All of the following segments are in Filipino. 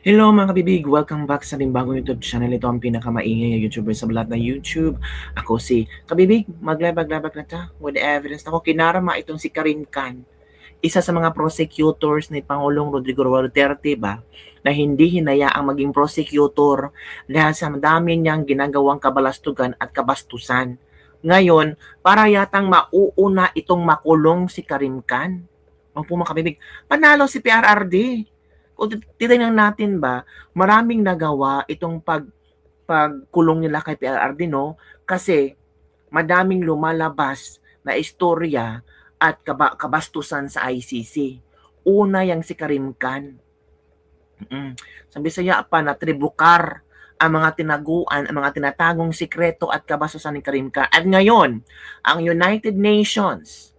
Hello mga kabibig! Welcome back sa ating bagong YouTube channel. Ito ang pinakamaingay na YouTuber sa balat ng YouTube. Ako si Kabibig, maglabag-labag na ta with evidence. Ako kinarama itong si Karim Khan, isa sa mga prosecutors ni Pangulong Rodrigo Duterte ba, na hindi hinayaang maging prosecutor dahil sa dami niyang ginagawang kabalastugan at kabastusan. Ngayon, para yatang mauuna itong makulong si Karim Khan. Opo mga kabibig, panalo si PRRD. Kung titingnan natin ba, maraming nagawa itong pagkulong nila kay PRRD, no? Kasi madaming lumalabas na istorya at kabastusan sa ICC. Una yang si Karim Khan. Sa Bisaya pa na tribukar ang mga tinaguan, ang mga tinatagong sikreto at kabastusan ni Karim Khan. At ngayon, ang United Nations,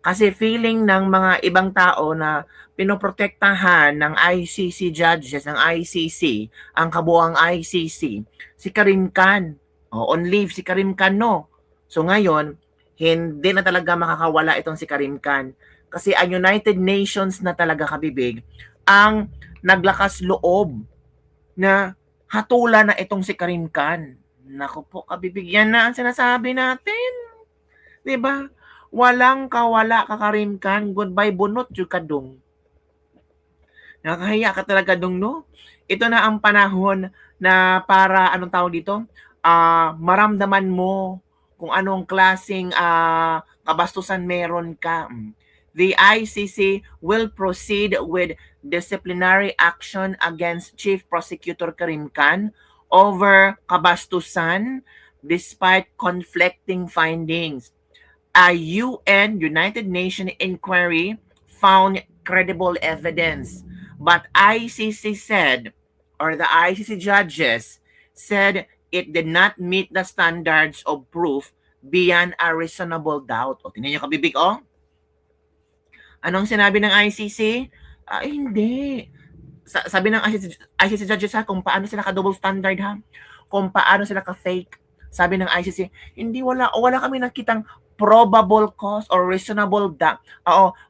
kasi feeling ng mga ibang tao na pinoprotektahan ng ICC judges, ng ICC, ang kabuang ICC, si Karim Khan. On leave si Karim Khan, no? So ngayon, hindi na talaga makakawala itong si Karim Khan. Kasi ang United Nations na talaga, kabibig, ang naglakas loob na hatulan na itong si Karim Khan. Naku po, kabibigyan na ang sinasabi natin. 'Di ba? Walang kawala ka Karim Khan, goodbye bunot jud ka dong. Nakakahiya ka talaga dong, no? Ito na ang panahon na para anong tawag dito? Maramdaman mo kung anong klaseng kabastusan meron ka. The ICC will proceed with disciplinary action against Chief Prosecutor Karim Khan over kabastusan despite conflicting findings. A United Nations inquiry found credible evidence, but ICC said, or the ICC judges said, it did not meet the standards of proof beyond a reasonable doubt. O, tingnan nyo kabibig, oh. Anong sinabi ng ICC? Hindi. Sabi ng ICC judges, ha, kung paano sila ka-double standard, ha, kung paano sila ka-fake. Sabi ng ICC, hindi, wala kami nakitang probable cause or reasonable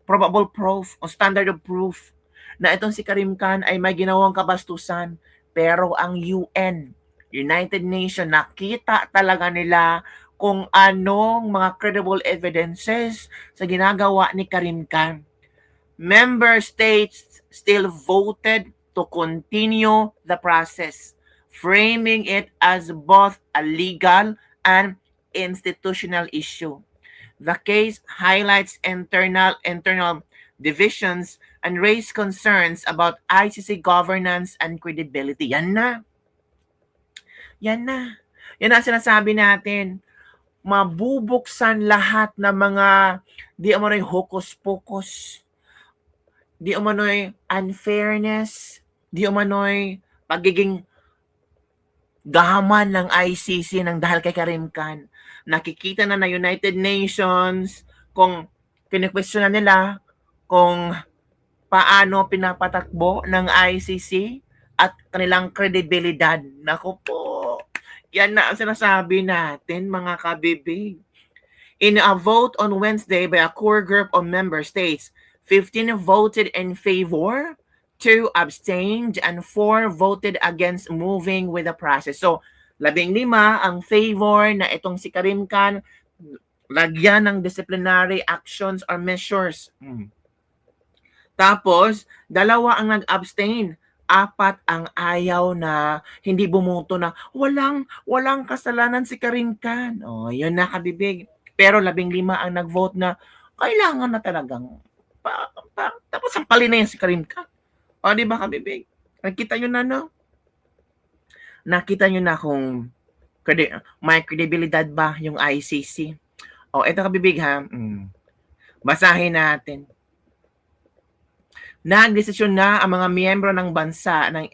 probable proof o standard of proof na itong si Karim Khan ay may ginawang kabastusan. Pero ang United Nations, nakita talaga nila kung anong mga credible evidences sa ginagawa ni Karim Khan. Member states still voted to continue the process, framing it as both a legal and institutional issue. The case highlights internal divisions and raised concerns about ICC governance and credibility. Yan na. Yan ang sinasabi natin. Mabubuksan lahat ng mga di umano'y hocus-pocus, di umano'y unfairness, di umano'y pagiging gahaman ng ICC ng dahil kay Karim Khan. Nakikita na United Nations kung kini-question na nila kung paano pinapatakbo ng ICC at kanilang kredibilidad. Naku po, yan na ang sinasabi natin mga kabibig. In a vote on Wednesday by a core group of member states, 15 voted in favor, 2 abstained, and 4 voted against moving with the process. So, 15 ang favor na itong si Karim Khan lagyan ng disciplinary actions or measures. Tapos, 2 ang nag-abstain. 4 ang ayaw na hindi bumuto na walang kasalanan si Karim Khan. Yun na kabibig. Pero 15 ang nag-vote na kailangan na talagang tapos sampalin na yun si Karim Khan. Di ba kabibig? Nakita nyo na, no? Nakita nyo na kung may kredibilidad ba yung ICC. Ito kabibig, ha? Basahin natin. Nagdesisyon na ang mga miyembro ng bansa ng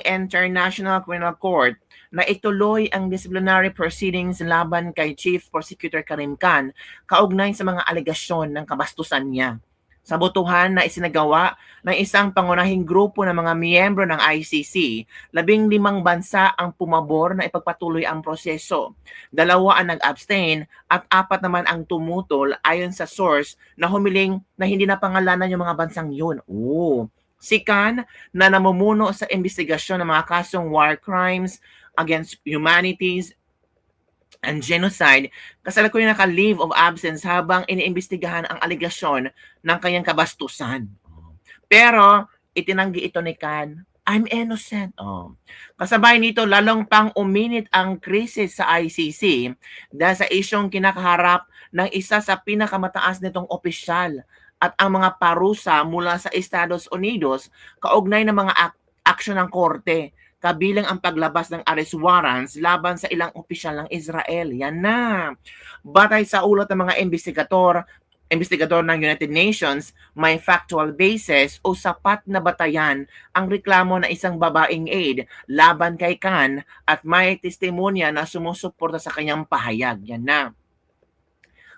International Criminal Court na ituloy ang disciplinary proceedings laban kay Chief Prosecutor Karim Khan kaugnay sa mga alegasyon ng kabastusan niya. sa botohan na isinagawa ng isang pangunahing grupo ng mga miyembro ng ICC, 15 bansa ang pumabor na ipagpatuloy ang proseso. 2 ang nag-abstain at 4 naman ang tumutol ayon sa source na humiling na hindi napangalanan yung mga bansang yun. Si Khan na namumuno sa investigasyon ng mga kasong war crimes against humanities and genocide, kasalukuyan naka-leave of absence habang iniimbestigahan ang aligasyon ng kanyang kabastusan. Pero itinanggi ito ni Khan, I'm innocent. Kasabay nito, lalong pang uminit ang krisis sa ICC dahil sa isyong kinakaharap ng isa sa pinakamataas nitong opisyal at ang mga parusa mula sa Estados Unidos kaugnay ng mga aksyon ng korte, kabilang ang paglabas ng arrest warrants laban sa ilang opisyal ng Israel. Yan na. Batay sa ulat ng mga investigador ng United Nations, may factual basis o sapat na batayan ang reklamo ng isang babaeng aide laban kay Khan at may testimonya na sumusuporta sa kanyang pahayag. Yan na.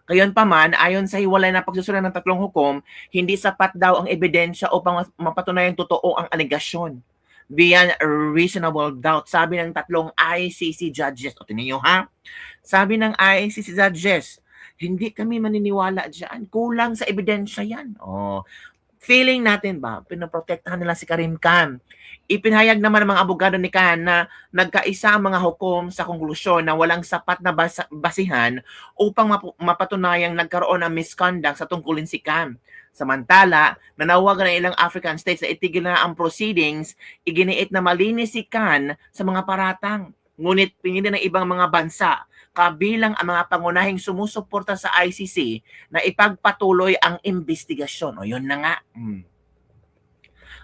Gayunpaman, ayon sa hiwalay na pagsusunod ng 3 hukom, hindi sapat daw ang ebidensya upang mapatunayan totoo ang aligasyon. Beyond reasonable doubt, sabi ng 3 ICC judges. O tingnan nyo ha, sabi ng ICC judges, hindi kami maniniwala dyan. Kulang sa ebidensya yan. Feeling natin ba, pinoprotektahan nila si Karim Khan. Ipinahayag naman ng mga abogado ni Khan na nagkaisa ang mga hukom sa konklusyon na walang sapat na basihan upang mapatunayang nagkaroon ng misconduct sa tungkulin si Khan. Samantala, nanawagan ng ilang African states na itigil na ang proceedings, iginiit na malinis si Khan sa mga paratang. Ngunit pinili ng ibang mga bansa, kabilang ang mga pangunahing sumusuporta sa ICC, na ipagpatuloy ang investigasyon. Yun na nga.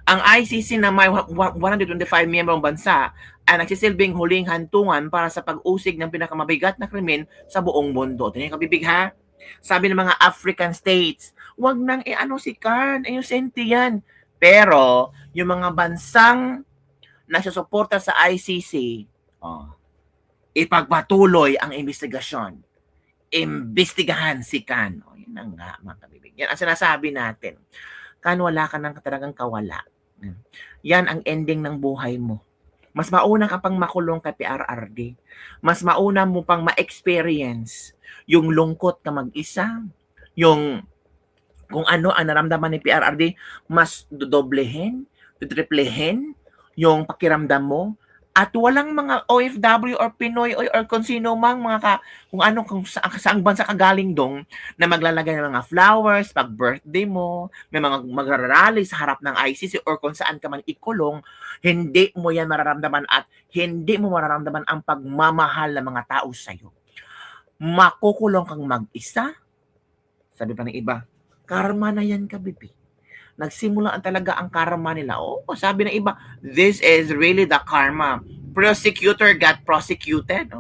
Ang ICC na may 125 miyembrong bansa ay nagsisilbing huling hantungan para sa pag-usig ng pinakamabigat na krimen sa buong mundo. Ito yung kabibig ha? Sabi ng mga African states, wag nang si Khan, inosente yan. Pero, yung mga bansang nasusuporta sa ICC, ipagpatuloy ang investigasyon. Imbestigahan si Khan. Yun na nga, mga kabibig. Yan ang sinasabi natin. Khan, wala ka ng talagang kawala. Yan ang ending ng buhay mo. Mas mauna ka pang makulong kay PRRD. Mas mauna mo pang ma-experience yung lungkot na mag-isa, yung kung ano ang naramdaman ni PRRD, mas dodoblehin, triplihin yung pakiramdam mo, at walang mga OFW or Pinoy or kung sino mang kung saang bansa ka galing dong na maglalagay ng mga flowers pag birthday mo, may mga magrarally sa harap ng ICC or kung saan ka man ikulong, hindi mo yan mararamdaman at hindi mo mararamdaman ang pagmamahal ng mga tao sa'yo. Makukulong kang mag-isa. Sabi pa ng iba, karma na yan, kabibi. Nagsimula talaga ang karma nila. Sabi ng iba, this is really the karma. Prosecutor got prosecuted.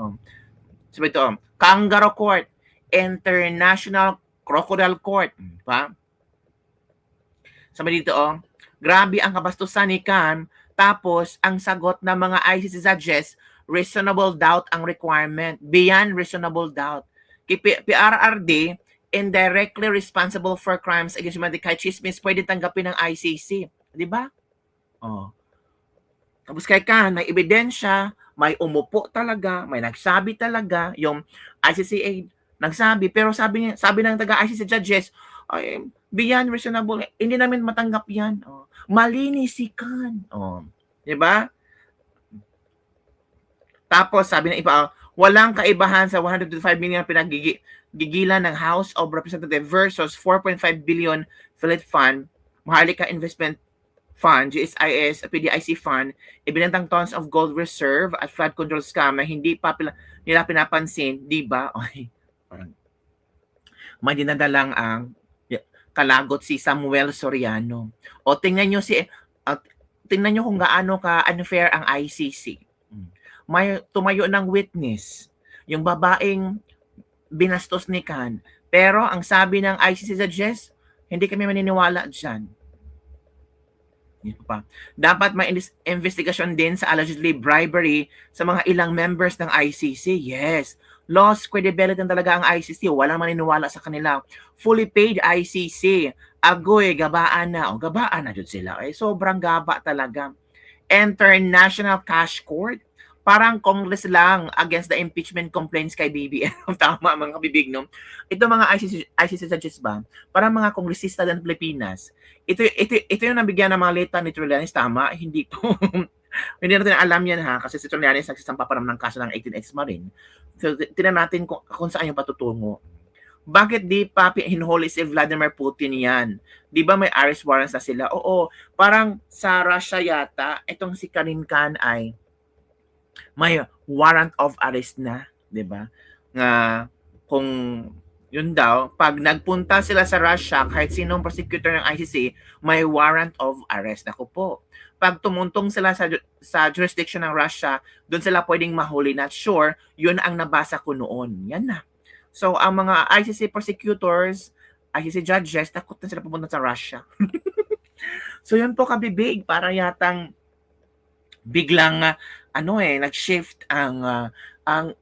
Sabi ito, Kangaroo Court, International Crocodile Court. Sabi dito, grabe ang kabastusan ni Khan. Tapos, ang sagot ng mga ICC judges, reasonable doubt ang requirement. Beyond reasonable doubt. PRRD, indirectly responsible for crimes against humanity, kahit chismis, pwede tanggapin ng ICC. Di ba? Tapos kay Khan, may ebidensya, may umupo talaga, may nagsabi talaga, yung ICC nagsabi, pero sabi ng taga-ICC judges, beyond reasonable, hindi namin matanggap yan. Malinis si Khan. Di ba? Tapos sabi ng iba, walang kaibahan sa 125 million pinagigilan ng House of Representatives versus 4.5 billion Philip Fund, Maharlika Investment Fund, GSIS, PDIC Fund, ibinentang tons of gold reserve at flood control scam na hindi pa nila pinapansin, di ba? May dinadalang ang kalagot si Samuel Soriano. Tingnan nyo kung gaano ka unfair ang ICC. May tumayo ng witness, yung babaeng binastos ni Khan. Pero ang sabi ng ICC judges, hindi kami maniniwala dyan. Dapat may investigation din sa allegedly bribery sa mga ilang members ng ICC. Yes. Lost credibility talaga ang ICC. Walang maniniwala sa kanila. Fully paid ICC Agoy, gabaan na. O, gabaan na jud sila. Eh, sobrang gaba talaga. International Cash Court. Parang Congress lang against the impeachment complaints kay BBM. Tama, mga kabibig, no? Ito mga ICC judges ba? Parang mga kongresista ng Pilipinas. Ito yung nabigyan ng mga leta ni Trillanes. Tama, hindi to. Hindi natin alam yan ha, kasi si Trillanes nagsisampa pa naman ng kaso ng 18X Marine. So, tinan natin kung saan yung patutungo. Bakit di pa hinuli si Vladimir Putin yan? Di ba may arrest warrants na sila? Oo, parang sa Russia yata, itong si Karim Khan ay may warrant of arrest na, di ba? Nga kung yun daw, pag nagpunta sila sa Russia, kahit sinong prosecutor ng ICC, may warrant of arrest. Ako po, pag tumuntong sila sa jurisdiction ng Russia, doon sila pwedeng mahuli. Not sure, yun ang nabasa ko noon. Yan na. So, ang mga ICC prosecutors, ICC judges, takot na sila pumunta sa Russia. So, yun po kabibig. Para yatang biglang, nag-shift ang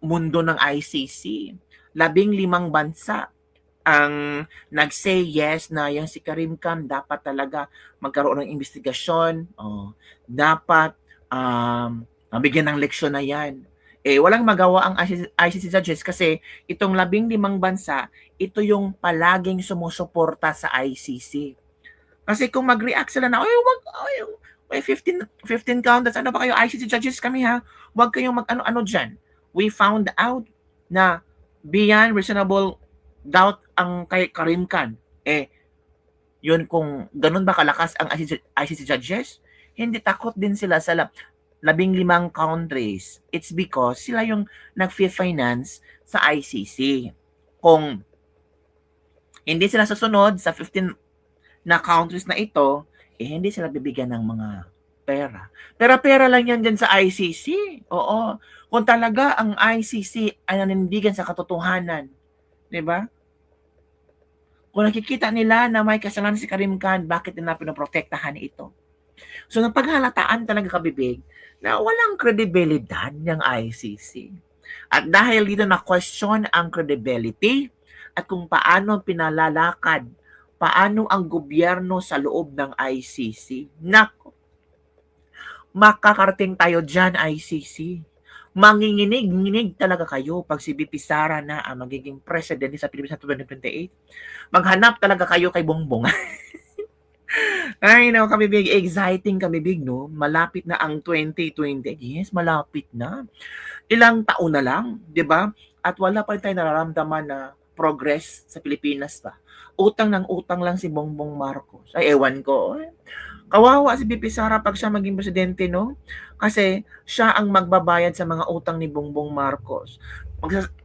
mundo ng ICC. 15 bansa ang nag-say yes na yung si Karim Khan dapat talaga magkaroon ng investigasyon. Dapat mabigyan ng leksyon na yan. Walang magawa ang ICC judges kasi itong 15 bansa, ito yung palaging sumusuporta sa ICC. Kasi kung mag-react sila na, may 15 counters, ano ba kayo, ICC judges kami ha, huwag kayong mag-ano-ano dyan. We found out na beyond reasonable doubt ang kay Karim Khan. Yun kung ganun ba kalakas ang ICC judges, hindi takot din sila sa 15 countries. It's because sila yung nag-finance sa ICC. Kung hindi sila susunod sa 15 na countries na ito, hindi sila bibigyan ng mga pera. Pera lang yan dyan sa ICC. Oo. Kung talaga ang ICC ay nanindigan sa katotohanan, di ba? Kung nakikita nila na may kasalanan si Karim Khan, bakit nila pinoprotektahan ito? So, napaghalataan talaga kabibig na walang kredibilidad ng ICC. At dahil dito na-question ang credibility at kung paano pinalalakad, paano ang gobyerno sa loob ng ICC. Nako, makakarating tayo dyan, ICC. Manginginig talaga kayo pag si BP Sara na ang magiging president sa Pilipinas sa 2028. Maghanap talaga kayo kay Bongbong. Ay, no, kabibig, exciting kabibig, no? Malapit na ang 2020. Yes, malapit na. Ilang taon na lang, di ba? At wala pa rin tayo nararamdaman na progress sa Pilipinas pa. Utang ng utang lang si Bongbong Marcos. Ay, ewan ko. Kawawa si BP Sara pag siya maging presidente, no? Kasi siya ang magbabayad sa mga utang ni Bongbong Marcos.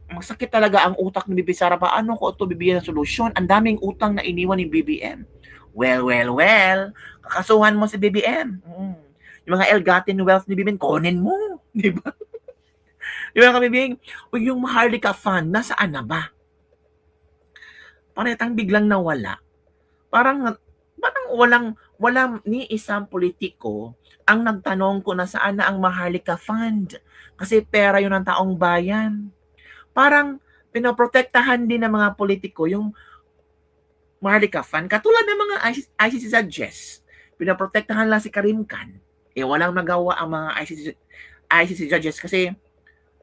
Magsakit talaga ang utak ni BP Sara. Paano ko ito bibigyan ng solusyon? Ang daming utang na iniwan ni BBM. Well, kakasuhan mo si BBM. Yung mga ill-gotten wealth ni BBM, kunin mo. Di ba? Di ba kabibig? O yung Maharlika Fund, nasaan na ba? Paretang biglang nawala. Parang walang ni isang politiko ang nagtanong kung nasaan na ang Maharlika Fund. Kasi pera yun ng taong bayan. Parang pinoprotektahan din ng mga politiko yung Maharlika Fund, katulad ng mga ICC judges. Pinaprotektahan lang si Karim Khan. Walang magawa ang mga ICC judges kasi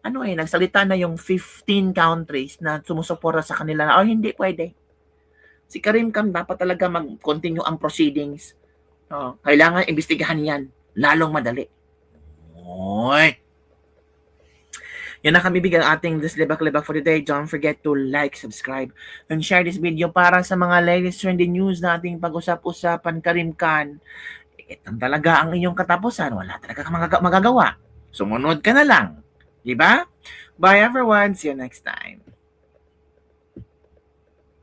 nagsalita na yung 15 countries na sumusuporta sa kanila na hindi pwede. Si Karim Khan dapat talaga mag-continue ang proceedings. Kailangan imbestigahan yan. Lalong madali. Oy! Yan na kami bigyan ating this libak-libak for today. Don't forget to like, subscribe, and share this video para sa mga latest trending news na ating pag-usap-usapan. Karim Khan, ito talaga ang iyong katapusan. Wala talaga magagawa. Sumunod ka na lang. Diba? Bye everyone. See you next time.